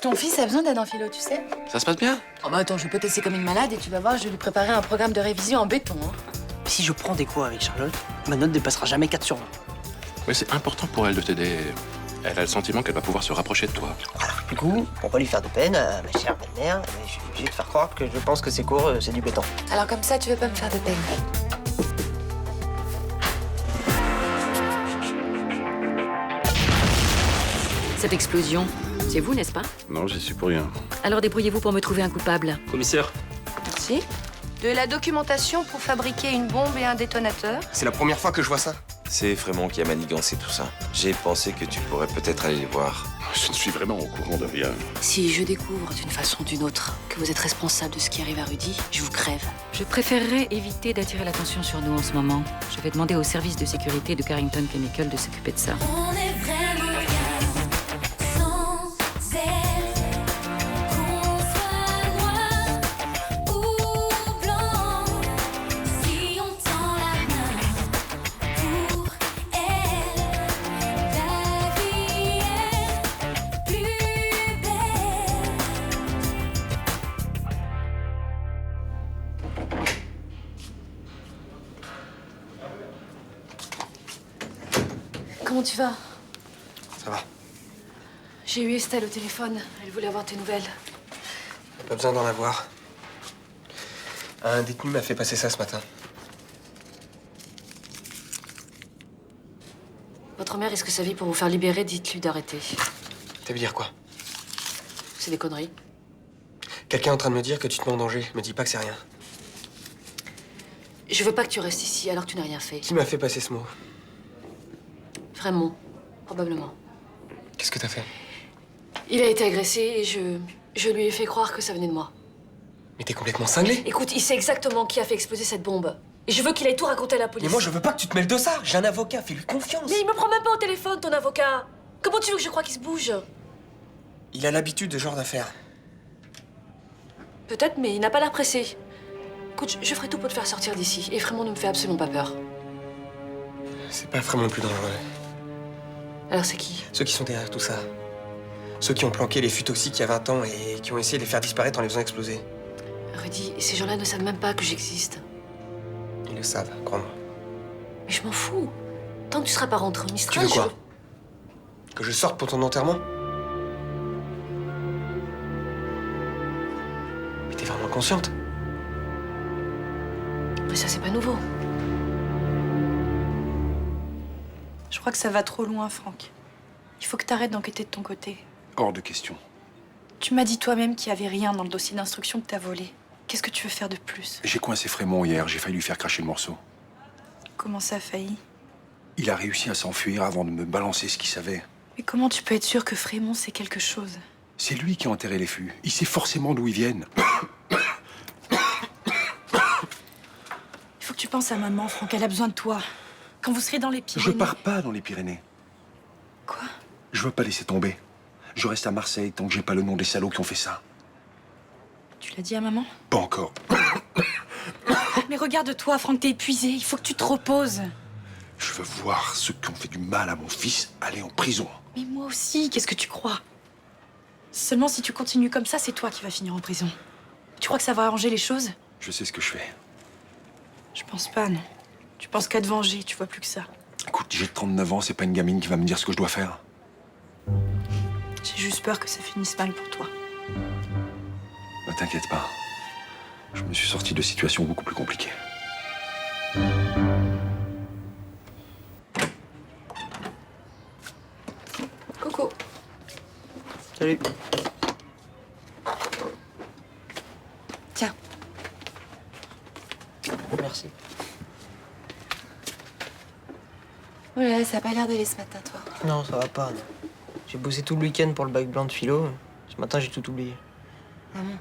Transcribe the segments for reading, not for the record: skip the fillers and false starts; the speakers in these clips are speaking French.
Ton fils a besoin d'aide en philo, tu sais. Ça se passe bien? Oh bah attends, je vais potasser comme une malade et tu vas voir, je vais lui préparer un programme de révision en béton. Hein. Si je prends des cours avec Charlotte, ma note dépassera jamais 4 sur 20. Oui, c'est important pour elle de t'aider. Elle a le sentiment qu'elle va pouvoir se rapprocher de toi. Du coup, pour pas lui faire de peine, ma chère belle-mère, je suis obligé de faire croire que je pense que ces cours, c'est du béton. Alors comme ça, tu veux pas me faire de peine. Cette explosion, c'est vous, n'est-ce pas? Non, j'y suis pour rien. Alors débrouillez-vous pour me trouver un coupable. Commissaire. Merci. De la documentation pour fabriquer une bombe et un détonateur. C'est la première fois que je vois ça. C'est Frémont qui a manigancé tout ça. J'ai pensé que tu pourrais peut-être aller les voir. Je ne suis vraiment au courant de rien. Si je découvre d'une façon ou d'une autre que vous êtes responsable de ce qui arrive à Rudy, je vous crève. Je préférerais éviter d'attirer l'attention sur nous en ce moment. Je vais demander au service de sécurité de Carrington Chemical de s'occuper de ça. On est vraiment bien sans elle. Qu'on soit noir ou blanc, si on tend la main pour elle, la vie est plus belle. Comment tu vas? Ça va. J'ai eu Estelle au téléphone. Elle voulait avoir tes nouvelles. Pas besoin d'en avoir. Un détenu m'a fait passer ça ce matin. Votre mère risque sa vie pour vous faire libérer, dites-lui d'arrêter. Ça veut dire quoi? C'est des conneries. Quelqu'un est en train de me dire que tu te mets en danger. Me dis pas que c'est rien. Je veux pas que tu restes ici alors que tu n'as rien fait. Qui m'a fait passer ce mot? Vraiment, probablement. Qu'est-ce que t'as fait? Il a été agressé et je lui ai fait croire que ça venait de moi. Mais t'es complètement cinglé. Écoute, il sait exactement qui a fait exploser cette bombe. Et je veux qu'il aille tout raconter à la police. Mais moi, je veux pas que tu te mêles de ça. J'ai un avocat, fais-lui confiance. Mais il me prend même pas au téléphone, ton avocat. Comment tu veux que je croie qu'il se bouge? Il a l'habitude de ce genre d'affaires. Peut-être, mais il n'a pas l'air pressé. Écoute, je ferai tout pour te faire sortir d'ici. Et Frémont ne me fait absolument pas peur. C'est pas vraiment le plus dangereux. Alors c'est qui? Ceux qui sont derrière tout ça. Ceux qui ont planqué les fûts toxiques il y a 20 ans et qui ont essayé de les faire disparaître en les faisant exploser. Rudy, ces gens-là ne savent même pas que j'existe. Ils le savent, crois-moi. Mais je m'en fous. Tant que tu seras pas rentré au Mistral, Tu veux quoi? je- Que je sorte pour ton enterrement? Mais t'es vraiment consciente? Mais ça, c'est pas nouveau. Je crois que ça va trop loin, Franck. Il faut que t'arrêtes d'enquêter de ton côté. Hors de question. Tu m'as dit toi-même qu'il n'y avait rien dans le dossier d'instruction que t'as volé. Qu'est-ce que tu veux faire de plus? J'ai coincé Frémont hier, j'ai failli lui faire cracher le morceau. Comment ça a failli? Il a réussi à s'enfuir avant de me balancer ce qu'il savait. Mais comment tu peux être sûr que Frémont sait quelque chose? C'est lui qui a enterré les fûts. Il sait forcément d'où ils viennent. Il faut que tu penses à maman, Franck. Elle a besoin de toi. Quand vous serez dans les Pyrénées... Je pars pas dans les Pyrénées. Quoi? Je veux pas laisser tomber. Je reste à Marseille tant que j'ai pas le nom des salauds qui ont fait ça. Tu l'as dit à maman? Pas encore. Mais regarde-toi, Franck, t'es épuisé. Il faut que tu te reposes. Je veux voir ceux qui ont fait du mal à mon fils aller en prison. Mais moi aussi, qu'est-ce que tu crois? Seulement si tu continues comme ça, c'est toi qui vas finir en prison. Tu crois que ça va arranger les choses? Je sais ce que je fais. Je pense pas, non. Tu penses qu'à te venger, tu vois plus que ça. Écoute, j'ai 39 ans, c'est pas une gamine qui va me dire ce que je dois faire. J'ai juste peur que ça finisse mal pour toi. Ne t'inquiète pas. Je me suis sorti de situations beaucoup plus compliquées. Coucou. Salut. Tiens. Merci. Oh là là, ça a pas l'air d'aller ce matin, toi. Non, ça va pas, non. J'ai bossé tout le week-end pour le bac blanc de philo. Ce matin, j'ai tout oublié. Ah bon?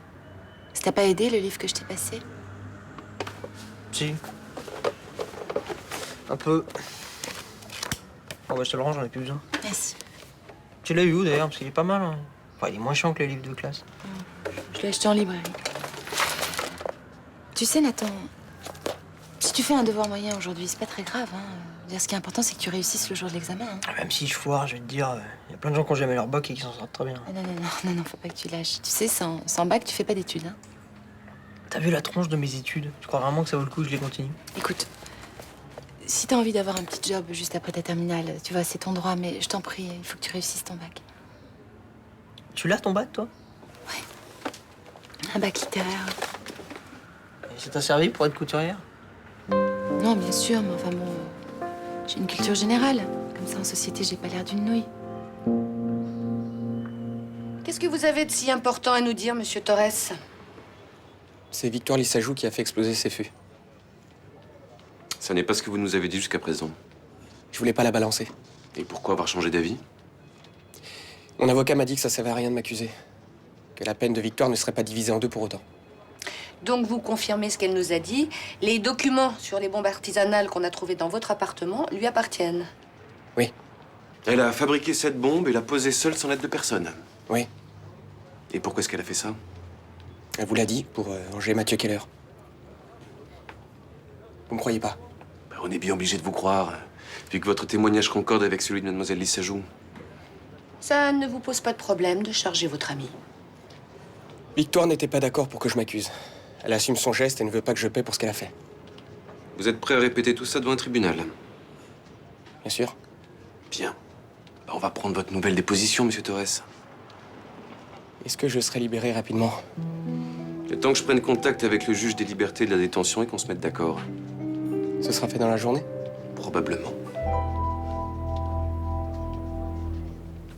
Ça t'a pas aidé, le livre que je t'ai passé? Si. Un peu. Bon, bah, je te le rends, j'en ai plus besoin. Merci. Tu l'as eu où, d'ailleurs? Parce qu'il est pas mal, hein. Enfin, il est moins chiant que les livres de classe. Je l'ai acheté en librairie. Tu sais, Nathan, si tu fais un devoir moyen aujourd'hui, c'est pas très grave, hein. Ce qui est important, c'est que tu réussisses le jour de l'examen. Hein. Même si je foire, je vais te dire, y a plein de gens qui ont jamais leur bac et qui s'en sortent très bien. Ah non, faut pas que tu lâches. Tu sais, sans bac, tu fais pas d'études. Hein. T'as vu la tronche de mes études? Tu crois vraiment que ça vaut le coup que je les continue? Écoute, si t'as envie d'avoir un petit job juste après ta terminale, tu vois, c'est ton droit, mais je t'en prie, il faut que tu réussisses ton bac. Tu l'as ton bac, toi? Un bac littéraire. Et ça t'a servi pour être couturière? Non, bien sûr, mais enfin bon, j'ai une culture générale. Comme ça, en société, j'ai pas l'air d'une nouille. Qu'est-ce que vous avez de si important à nous dire, monsieur Torres? C'est Victoire Lissajou qui a fait exploser ses fûts. Ça n'est pas ce que vous nous avez dit jusqu'à présent. Je voulais pas la balancer. Et pourquoi avoir changé d'avis? Mon avocat m'a dit que ça servait à rien de m'accuser. Que la peine de Victoire ne serait pas divisée en deux pour autant. Donc vous confirmez ce qu'elle nous a dit. Les documents sur les bombes artisanales qu'on a trouvés dans votre appartement lui appartiennent. Oui. Elle a fabriqué cette bombe et l'a posée seule sans l'aide de personne. Oui. Et pourquoi est-ce qu'elle a fait ça? Elle vous l'a dit, pour Angers Mathieu Keller. Vous me croyez pas? On est bien obligé de vous croire, vu que votre témoignage concorde avec celui de mademoiselle Lissajou. Ça ne vous pose pas de problème de charger votre amie. Victoire n'était pas d'accord pour que je m'accuse. Elle assume son geste et ne veut pas que je paie pour ce qu'elle a fait. Vous êtes prêt à répéter tout ça devant un tribunal? Bien sûr. Bien. On va prendre votre nouvelle déposition, monsieur Torres. Est-ce que je serai libéré rapidement? Le temps que je prenne contact avec le juge des libertés et de la détention et qu'on se mette d'accord. Ce sera fait dans la journée? Probablement.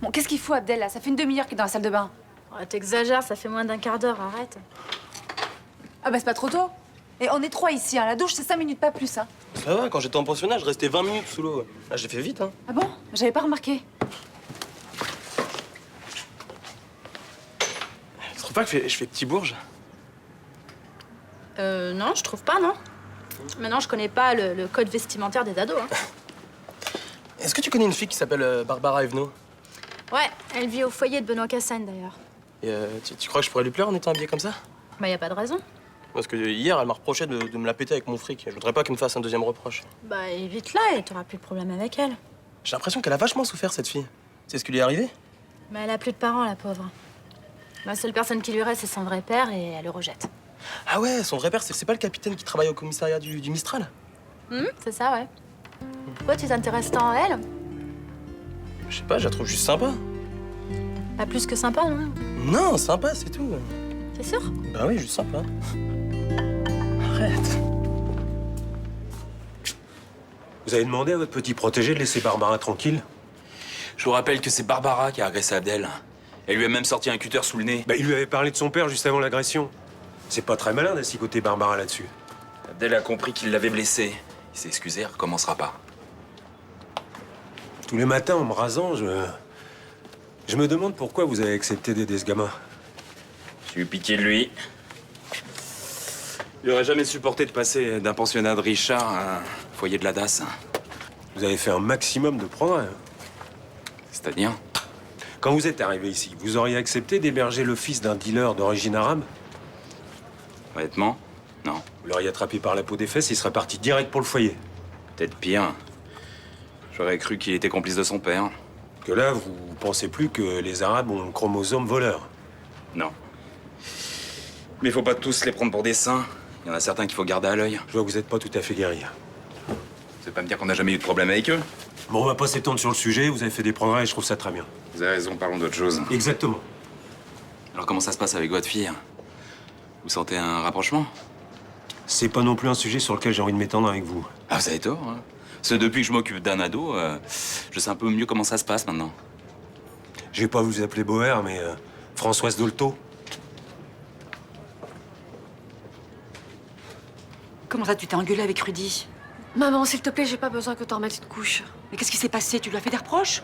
Bon, qu'est-ce qu'il faut, Abdel, là? Ça fait une demi-heure qu'il est dans la salle de bain. Ouais, t'exagères, ça fait moins d'un quart d'heure, arrête. Ah bah c'est pas trop tôt. Et on est trois ici, hein. La douche c'est 5 minutes, pas plus, hein. Ça va, quand j'étais en pensionnat, je restais 20 minutes sous l'eau. Là, j'ai fait vite, hein. Ah bon? J'avais pas remarqué. Tu trouves pas que je fais petit bourge? Non, je trouve pas, non. Maintenant, je connais pas le code vestimentaire des ados, hein. Est-ce que tu connais une fille qui s'appelle Barbara Evenot? Ouais, elle vit au foyer de Benoît Cassane, d'ailleurs. Et tu crois que je pourrais lui plaire en étant habillé comme ça? Bah, y a pas de raison. Parce que hier, elle m'a reproché de me la péter avec mon fric. Je voudrais pas qu'elle me fasse un deuxième reproche. Bah, évite-la et t'auras plus de problème avec elle. J'ai l'impression qu'elle a vachement souffert, cette fille. C'est ce qui lui est arrivé? Mais elle a plus de parents, la pauvre. La seule personne qui lui reste, c'est son vrai père et elle le rejette. Ah ouais, son vrai père, c'est pas le capitaine qui travaille au commissariat du Mistral? C'est ça, ouais. Pourquoi tu t'intéresses tant à elle? Je sais pas, je la trouve juste sympa. Pas plus que sympa, non? Non, sympa, c'est tout. C'est sûr? Bah oui, juste sympa. Arrête. Vous avez demandé à votre petit protégé de laisser Barbara tranquille? Je vous rappelle que c'est Barbara qui a agressé Abdel. Elle lui a même sorti un cutter sous le nez. Bah, il lui avait parlé de son père juste avant l'agression. C'est pas très malin d'assicoter Barbara là-dessus. Abdel a compris qu'il l'avait blessé. Il s'est excusé, elle recommencera pas. Tous les matins, en me rasant, je me demande pourquoi vous avez accepté d'aider ce gamin. J'ai eu pitié de lui. Il aurait jamais supporté de passer d'un pensionnat de Richard à un foyer de la DAS. Vous avez fait un maximum de progrès. C'est-à-dire? Quand vous êtes arrivé ici, vous auriez accepté d'héberger le fils d'un dealer d'origine arabe? Honnêtement, non. Vous l'auriez attrapé par la peau des fesses, il serait parti direct pour le foyer. Peut-être pire. J'aurais cru qu'il était complice de son père. Que là, vous pensez plus que les Arabes ont le chromosome voleur? Non. Mais il faut pas tous les prendre pour des saints. Il y en a certains qu'il faut garder à l'œil. Je vois que vous n'êtes pas tout à fait guerrier. C'est pas me dire qu'on n'a jamais eu de problème avec eux. Bon, on va pas s'étendre sur le sujet, vous avez fait des progrès et je trouve ça très bien. Vous avez raison, parlons d'autre chose. Exactement. Alors comment ça se passe avec votre fille? Vous sentez un rapprochement? C'est pas non plus un sujet sur lequel j'ai envie de m'étendre avec vous. Ah, vous avez tort, hein. Parce que depuis que je m'occupe d'un ado, je sais un peu mieux comment ça se passe maintenant. Je vais pas vous appeler Boer, mais Françoise Dolto. Comment ça, tu t'es engueulée avec Rudy? Maman, s'il te plaît, j'ai pas besoin que t'en remettes une couche. Mais qu'est-ce qui s'est passé? Tu lui as fait des reproches?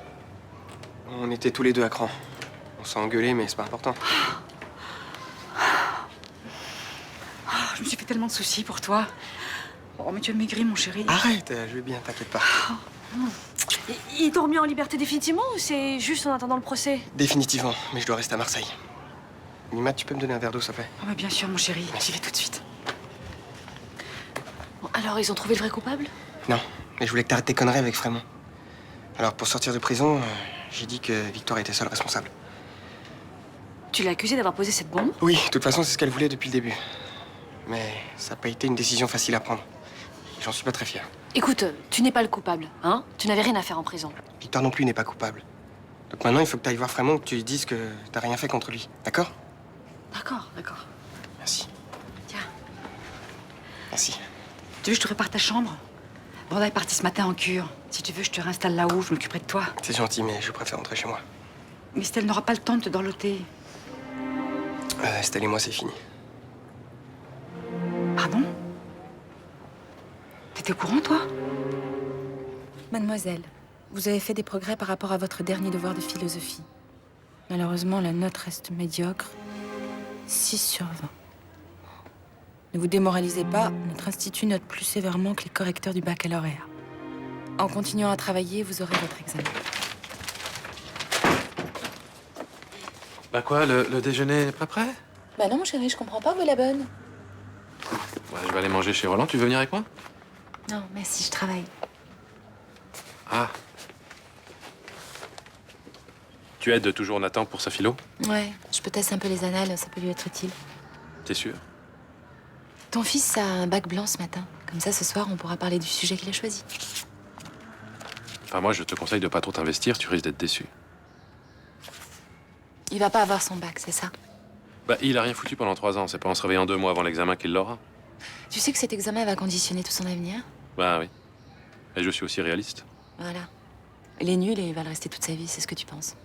On était tous les deux à cran. On s'est engueulés, mais c'est pas important. Je me suis fait tellement de soucis pour toi. Oh, mais tu as maigri, mon chéri. Arrête, je vais bien, t'inquiète pas. Ils t'ont remis en liberté définitivement ou c'est juste en attendant le procès? Définitivement, mais je dois rester à Marseille. Mima, tu peux me donner un verre d'eau, s'il te plaît? Oh, bah, bien sûr, mon chéri. J'y vais tout de suite. Bon, alors, ils ont trouvé le vrai coupable? Non, Mais je voulais que t'arrêtes tes conneries avec Frémont. Alors, pour sortir de prison, j'ai dit que Victoire était seule responsable. Tu l'as accusée d'avoir posé cette bombe? Oui, de toute façon, c'est ce qu'elle voulait depuis le début. Mais ça n'a pas été une décision facile à prendre. J'en suis pas très fier. Écoute, tu n'es pas le coupable, hein? Tu n'avais rien à faire en prison. Victoire non plus n'est pas coupable. Donc maintenant, il faut que tu ailles voir Frémont, que tu lui dises que t'as rien fait contre lui. D'accord? D'accord, d'accord. Merci. Tiens. Merci. Tu veux que je te répare ta chambre? Borda est parti ce matin en cure. Si tu veux, je te réinstalle là-haut, je m'occuperai de toi. C'est gentil, mais je préfère rentrer chez moi. Mais Estelle n'aura pas le temps de te dorloter. Estelle et moi, c'est fini. Pardon? T'étais au courant, toi? Mademoiselle, vous avez fait des progrès par rapport à votre dernier devoir de philosophie. Malheureusement, la note reste médiocre. 6 sur 20. Ne vous démoralisez pas, notre institut note plus sévèrement que les correcteurs du baccalauréat. En continuant à travailler, vous aurez votre examen. Bah quoi, le déjeuner n'est pas prêt? Bah non, mon chéri, je comprends pas où est la bonne. Ouais, je vais aller manger chez Roland. Tu veux venir avec moi? Non, merci, je travaille. Ah. Tu aides toujours Nathan pour sa philo? Ouais, je peux tasser un peu les annales, ça peut lui être utile. T'es sûr? Ton fils a un bac blanc ce matin. Comme ça, ce soir, on pourra parler du sujet qu'il a choisi. Enfin, moi, je te conseille de pas trop t'investir, tu risques d'être déçu. Il va pas avoir son bac, c'est ça? Bah, il a rien foutu pendant 3 ans. C'est pas en se réveillant 2 mois avant l'examen qu'il l'aura. Tu sais que cet examen va conditionner tout son avenir? Bah oui. Et je suis aussi réaliste. Voilà. Il est nul et il va le rester toute sa vie, c'est ce que tu penses.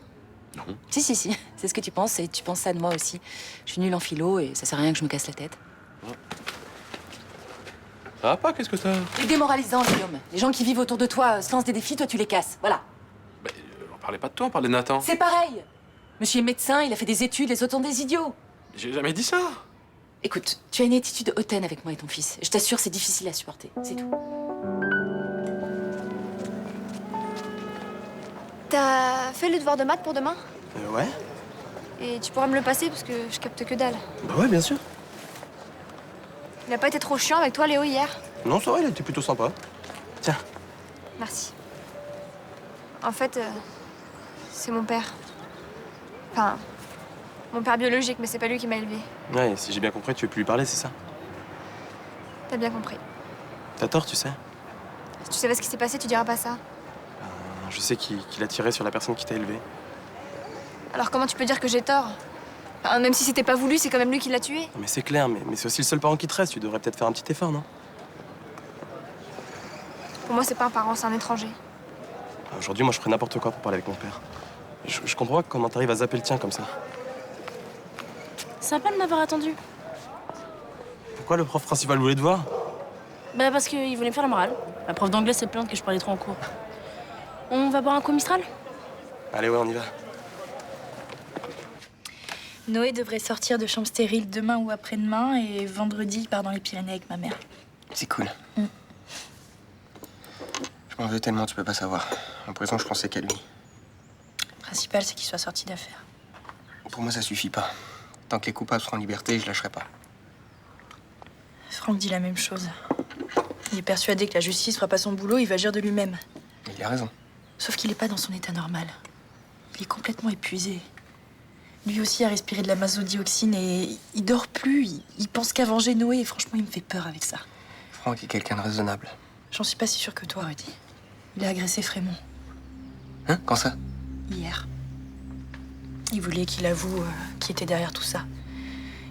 Non. Si, c'est ce que tu penses et tu penses ça de moi aussi. Je suis nulle en philo et ça sert à rien que je me casse la tête. Ça va pas, qu'est-ce que ça? C'est démoralisant, Guillaume. Les gens qui vivent autour de toi se lancent des défis, toi tu les casses. Voilà. Bah, on parlait pas de toi, on parlait de Nathan. C'est pareil. Monsieur est médecin, il a fait des études, les autres sont des idiots. J'ai jamais dit ça. Écoute, tu as une attitude hautaine avec moi et ton fils. Je t'assure, c'est difficile à supporter. C'est tout. T'as fait le devoir de maths pour demain? Ouais. Et tu pourras me le passer parce que je capte que dalle. Bah ouais, bien sûr. Il a pas été trop chiant avec toi, Léo, hier? Non, ça va, il était plutôt sympa. Tiens. Merci. En fait, c'est mon père. Enfin, mon père biologique, mais c'est pas lui qui m'a élevé. Ouais, si j'ai bien compris, tu veux plus lui parler, c'est ça? T'as bien compris. T'as tort, tu sais. Si tu savais ce qui s'est passé, tu diras pas ça. Je sais qu'il a tiré sur la personne qui t'a élevé. Alors comment tu peux dire que j'ai tort? Enfin, même si c'était pas voulu, c'est quand même lui qui l'a tué. Non, mais c'est clair, mais c'est aussi le seul parent qui te reste. Tu devrais peut-être faire un petit effort, non? Pour moi, c'est pas un parent, c'est un étranger. Aujourd'hui, moi, je ferais n'importe quoi pour parler avec mon père. Je comprends pas comment t'arrives à zapper le tien comme ça. Sympa de m'avoir attendu. Pourquoi le prof principal voulait te voir? Bah parce qu'il voulait me faire la morale. La prof d'anglais s'est plainte que je parlais trop en cours. On va boire un coup Mistral? Allez, ouais, on y va. Noé devrait sortir de chambre stérile demain ou après-demain et vendredi, il part dans les Pyrénées avec ma mère. C'est cool. Je m'en veux tellement, tu peux pas savoir. En prison, je pensais qu'à lui. Le principal, c'est qu'il soit sorti d'affaire. Pour moi, ça suffit pas. Tant que les coupables seront en liberté, je lâcherai pas. Franck dit la même chose. Il est persuadé que la justice fera pas son boulot, il va agir de lui-même. Mais il a raison. Sauf qu'il est pas dans son état normal. Il est complètement épuisé. Lui aussi a respiré de la mazodioxine et il dort plus. Il pense qu'à venger Noé et franchement, il me fait peur avec ça. Franck est quelqu'un de raisonnable. J'en suis pas si sûre que toi, Rudy. Il a agressé Frémont. Hein? Quand ça? Hier. Il voulait qu'il avoue qui était derrière tout ça.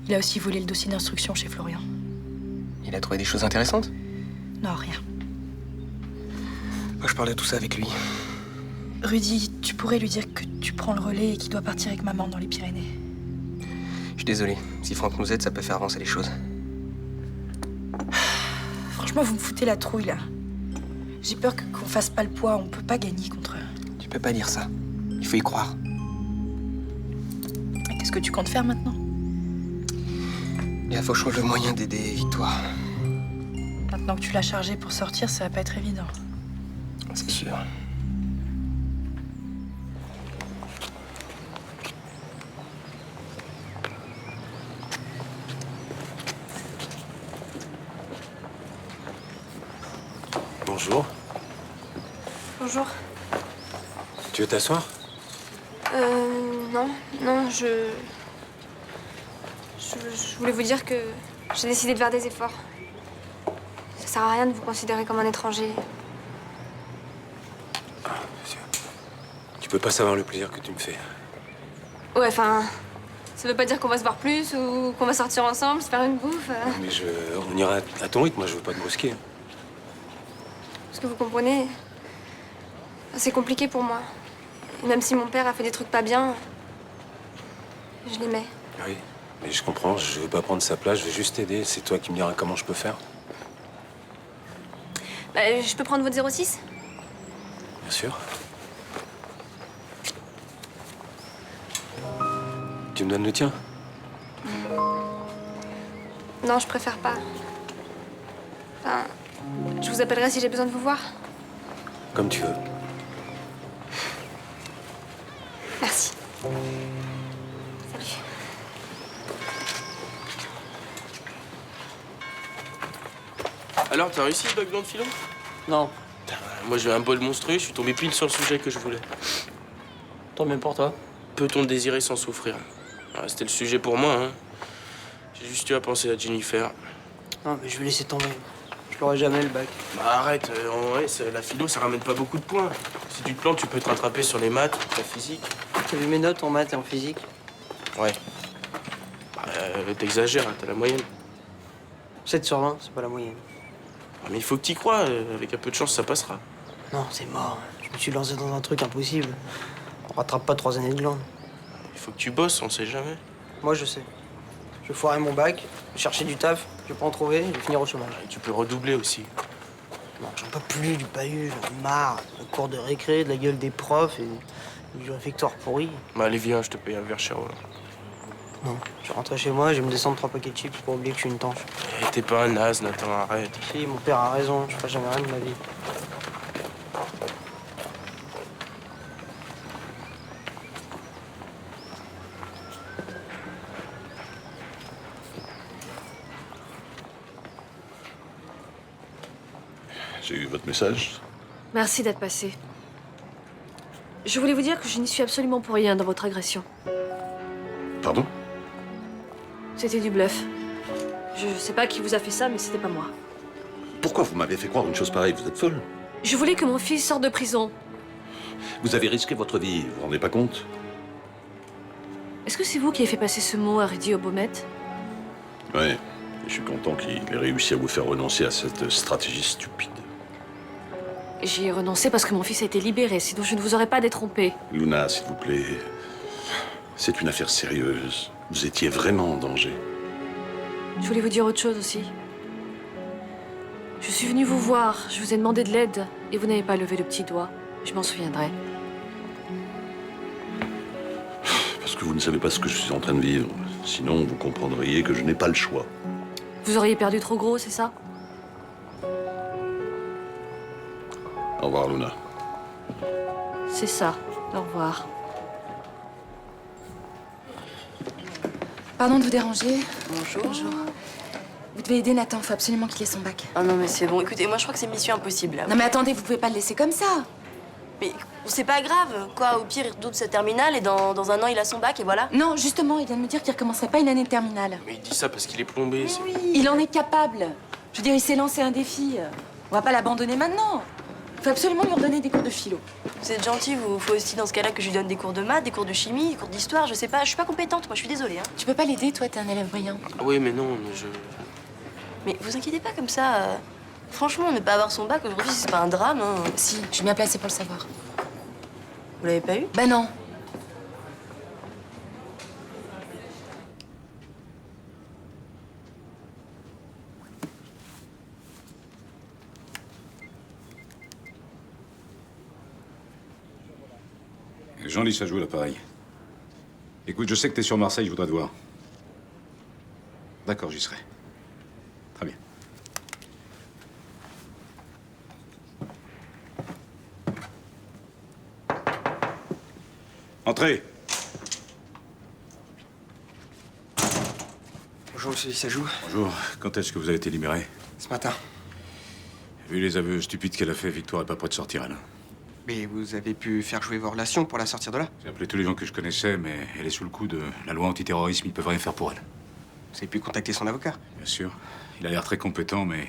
Il a aussi volé le dossier d'instruction chez Florian. Il a trouvé des choses intéressantes? Non, rien. Moi, je parlais de tout ça avec lui. Rudy, tu pourrais lui dire que tu prends le relais et qu'il doit partir avec maman dans les Pyrénées. Je suis désolé. Si Franck nous aide, ça peut faire avancer les choses. Franchement, vous me foutez la trouille, là. J'ai peur qu'on fasse pas le poids. On peut pas gagner contre eux. Tu peux pas dire ça. Il faut y croire. Et qu'est-ce que tu comptes faire maintenant? Il faut que je trouve le moyen d'aider Victoire. Maintenant que tu l'as chargé pour sortir, ça va pas être évident. C'est sûr. Bonjour. Bonjour. Tu veux t'asseoir? Non, non, je voulais vous dire que j'ai décidé de faire des efforts. Ça sert à rien de vous considérer comme un étranger. Tu peux pas savoir le plaisir que tu me fais. Ouais, enfin, ça veut pas dire qu'on va se voir plus ou qu'on va sortir ensemble, se faire une bouffe. Mais on ira à ton rythme, moi je veux pas te brusquer. Parce que vous comprenez, c'est compliqué pour moi. Et même si mon père a fait des trucs pas bien, je l'aimais. Oui, mais je comprends, je veux pas prendre sa place, je veux juste t'aider. C'est toi qui me diras comment je peux faire. Bah, je peux prendre votre 06 ? Bien sûr. Tu me donnes le tien? Non, je préfère pas. Enfin, je vous appellerai si j'ai besoin de vous voir. Comme tu veux. Merci. Salut. Alors, t'as réussi le bac blanc de philo? Non. Putain, moi, j'ai un bol monstrueux, je suis tombé pile sur le sujet que je voulais. Tant mieux pour toi. Peut-on désirer sans souffrir? Ah, c'était le sujet pour moi, hein. J'ai juste eu à penser à Jennifer. Non, mais je vais laisser tomber. Je l'aurai jamais, le bac. Bah arrête, en vrai, la philo, ça ramène pas beaucoup de points. Si tu te plantes, tu peux te rattraper sur les maths, la physique. T'as vu mes notes en maths et en physique? Ouais. Bah, t'exagères, hein, t'as la moyenne. 7 sur 20, c'est pas la moyenne. Ah, mais il faut que t'y crois, avec un peu de chance, ça passera. Non, c'est mort. Je me suis lancé dans un truc impossible. On rattrape pas 3 années de glande. Il faut que tu bosses, on sait jamais. Moi, je sais. Je vais foirer mon bac, chercher du taf, je vais pas en trouver, je vais finir au chômage. Et tu peux redoubler aussi. Non, j'en peux plus du bahut, j'en ai marre. Le cours de récré, de la gueule des profs et du réfectoire pourri. Bah allez, viens, je te paye un verre chez Roland. Non, je vais rentrer chez moi, je vais me descendre 3 paquets de chips pour oublier que je suis une tanche. Eh, t'es pas un naze, Nathan, arrête. Si, mon père a raison, je ferai jamais rien de ma vie. J'ai eu votre message. Merci d'être passé. Je voulais vous dire que je n'y suis absolument pour rien dans votre agression. Pardon? C'était du bluff. Je sais pas qui vous a fait ça, mais c'était pas moi. Pourquoi vous m'avez fait croire une chose pareille? Vous êtes folle? Je voulais que mon fils sorte de prison. Vous avez risqué votre vie, vous vous rendez pas compte? Est-ce que c'est vous qui avez fait passer ce mot à Rudy Obommet? Ouais, je suis content qu'il ait réussi à vous faire renoncer à cette stratégie stupide. J'y ai renoncé parce que mon fils a été libéré, sinon je ne vous aurais pas détrompé. Luna, s'il vous plaît, c'est une affaire sérieuse. Vous étiez vraiment en danger. Je voulais vous dire autre chose aussi. Je suis venue vous voir, je vous ai demandé de l'aide, et vous n'avez pas levé le petit doigt. Je m'en souviendrai. Parce que vous ne savez pas ce que je suis en train de vivre. Sinon, vous comprendriez que je n'ai pas le choix. Vous auriez perdu trop gros, c'est ça? Au revoir, Luna. C'est ça. Au revoir. Pardon de vous déranger. Bonjour. Bonjour. Vous devez aider Nathan, faut absolument qu'il ait son bac. Ah non mais c'est bon, écoutez, moi je crois que c'est mission impossible. Là. Non mais attendez, vous pouvez pas le laisser comme ça. Mais c'est pas grave, quoi, au pire il redouble sa terminale et dans un an il a son bac et voilà. Non, justement, il vient de me dire qu'il recommencerait pas une année de terminale. Mais il dit ça parce qu'il est plombé. Oui, il en est capable. Je veux dire, il s'est lancé un défi. On va pas l'abandonner maintenant. Faut absolument lui redonner des cours de philo. Vous êtes gentil, vous. Faut aussi dans ce cas-là que je lui donne des cours de maths, des cours de chimie, des cours d'histoire, je sais pas. Je suis pas compétente, moi je suis désolée. Hein. Tu peux pas l'aider, toi, t'es un élève brillant. Ah oui, mais non, mais je... Mais vous inquiétez pas comme ça. Franchement, ne pas avoir son bac aujourd'hui, c'est pas un drame. Hein. Si, je suis bien placée pour le savoir. Vous l'avez pas eu? Ben non. Jean-Lis a joué l'appareil. Écoute, je sais que t'es sur Marseille, je voudrais te voir. D'accord, j'y serai. Très bien. Entrez. Bonjour, monsieur Lissajou. Bonjour. Quand est-ce que vous avez été libéré? Ce matin. Vu les aveux stupides qu'elle a fait, Victoire est pas prête de sortir, elle. Mais vous avez pu faire jouer vos relations pour la sortir de là? J'ai appelé tous les gens que je connaissais, mais elle est sous le coup de la loi antiterrorisme. Ils peuvent rien faire pour elle. Vous avez pu contacter son avocat? Bien sûr. Il a l'air très compétent, mais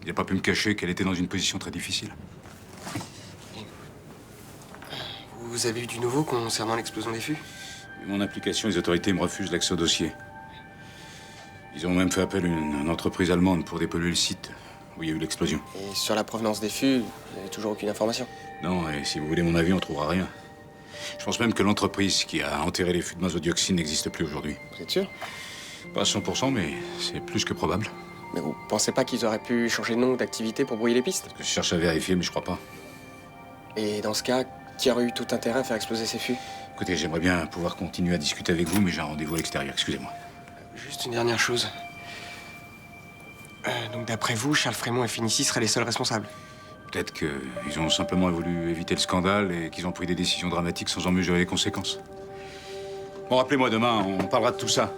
il n'a pas pu me cacher qu'elle était dans une position très difficile. Vous avez eu du nouveau concernant l'explosion des fûts? Vu mon implication, les autorités me refusent l'accès au dossier. Ils ont même fait appel à une entreprise allemande pour dépolluer le site où il y a eu l'explosion. Et sur la provenance des fûts, vous n'avez toujours aucune information? Non, et si vous voulez mon avis, on trouvera rien. Je pense même que l'entreprise qui a enterré les fûts de mazodioxine n'existe plus aujourd'hui. Vous êtes sûr? Pas à 100%, mais c'est plus que probable. Mais vous pensez pas qu'ils auraient pu changer de nom ou d'activité pour brouiller les pistes? Je cherche à vérifier, mais je crois pas. Et dans ce cas, qui aurait eu tout intérêt à faire exploser ces fûts? Écoutez, j'aimerais bien pouvoir continuer à discuter avec vous, mais j'ai un rendez-vous à l'extérieur, excusez-moi. Juste une dernière chose. Donc d'après vous, Charles Frémont et Fénicie seraient les seuls responsables? Peut-être qu'ils ont simplement voulu éviter le scandale et qu'ils ont pris des décisions dramatiques sans en mesurer les conséquences. Bon, rappelez-moi demain, on parlera de tout ça.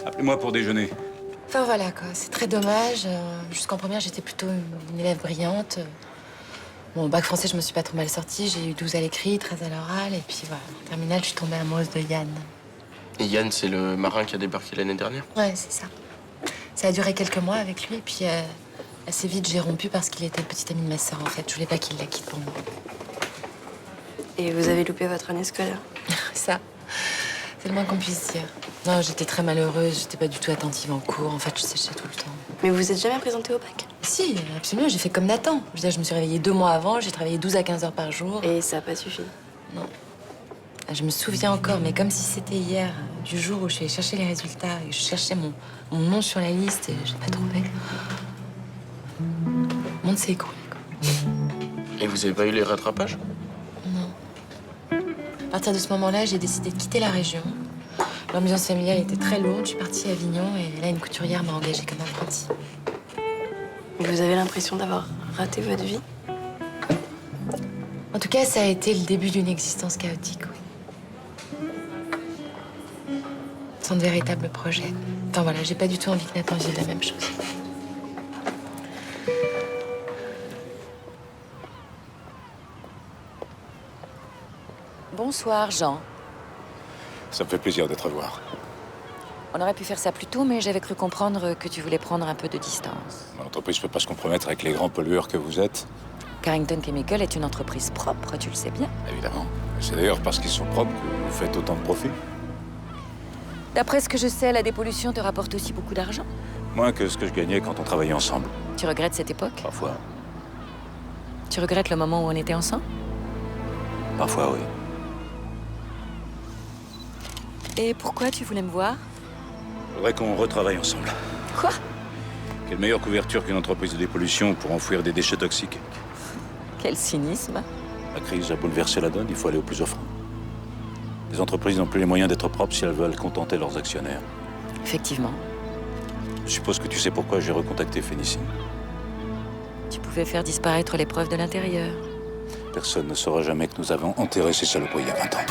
Appelez-moi pour déjeuner. Enfin voilà quoi, c'est très dommage. Jusqu'en première, j'étais plutôt une élève brillante. Bon, au bac français, je me suis pas trop mal sortie. J'ai eu 12 à l'écrit, 13 à l'oral. Et puis voilà, en terminale, je suis tombée amoureuse de Yann. Et Yann, c'est le marin qui a débarqué l'année dernière? Ouais, c'est ça. Ça a duré quelques mois avec lui. Et puis assez vite, j'ai rompu parce qu'il était le petit ami de ma sœur en fait. Je voulais pas qu'il la quitte pour moi. Et vous avez loupé votre année scolaire? Ça, c'est le moins qu'on puisse dire. Non, j'étais très malheureuse. J'étais pas du tout attentive en cours. En fait, je séchais tout le temps. Mais vous êtes jamais présentée au bac? Si, absolument, j'ai fait comme Nathan. Je veux dire, je me suis réveillée 2 mois avant, j'ai travaillé 12 à 15 heures par jour. Et ça n'a pas suffi? Non. Je me souviens encore, mais comme si c'était hier, du jour où je suis allée chercher les résultats et je cherchais mon nom sur la liste et je l'ai pas trouvé. Le monde s'est écroulé, quoi. Et vous avez pas eu les rattrapages? Non. À partir de ce moment-là, j'ai décidé de quitter la région. L'ambiance familiale était très lourde. Je suis partie à Avignon et là, une couturière m'a engagée comme apprentie. Vous avez l'impression d'avoir raté votre vie? En tout cas, ça a été le début d'une existence chaotique, oui. Sans de véritable projet. Enfin voilà, j'ai pas du tout envie que Nathan vive la même chose. Bonsoir, Jean. Ça me fait plaisir de te revoir. On aurait pu faire ça plus tôt, mais j'avais cru comprendre que tu voulais prendre un peu de distance. L'entreprise ne peut pas se compromettre avec les grands pollueurs que vous êtes. Carrington Chemical est une entreprise propre, tu le sais bien. Évidemment. C'est d'ailleurs parce qu'ils sont propres que vous faites autant de profit. D'après ce que je sais, la dépollution te rapporte aussi beaucoup d'argent. Moins que ce que je gagnais quand on travaillait ensemble. Tu regrettes cette époque? Parfois. Tu regrettes le moment où on était ensemble? Parfois, oui. Et pourquoi tu voulais me voir? Faudrait qu'on retravaille ensemble. Quoi? Quelle meilleure couverture qu'une entreprise de dépollution pour enfouir des déchets toxiques? Quel cynisme. La crise a bouleversé la donne, il faut aller au plus offrant. Les entreprises n'ont plus les moyens d'être propres si elles veulent contenter leurs actionnaires. Effectivement. Je suppose que tu sais pourquoi j'ai recontacté Fénicie. Tu pouvais faire disparaître les preuves de l'intérieur. Personne ne saura jamais que nous avons enterré ces saloperies il y a 20 ans.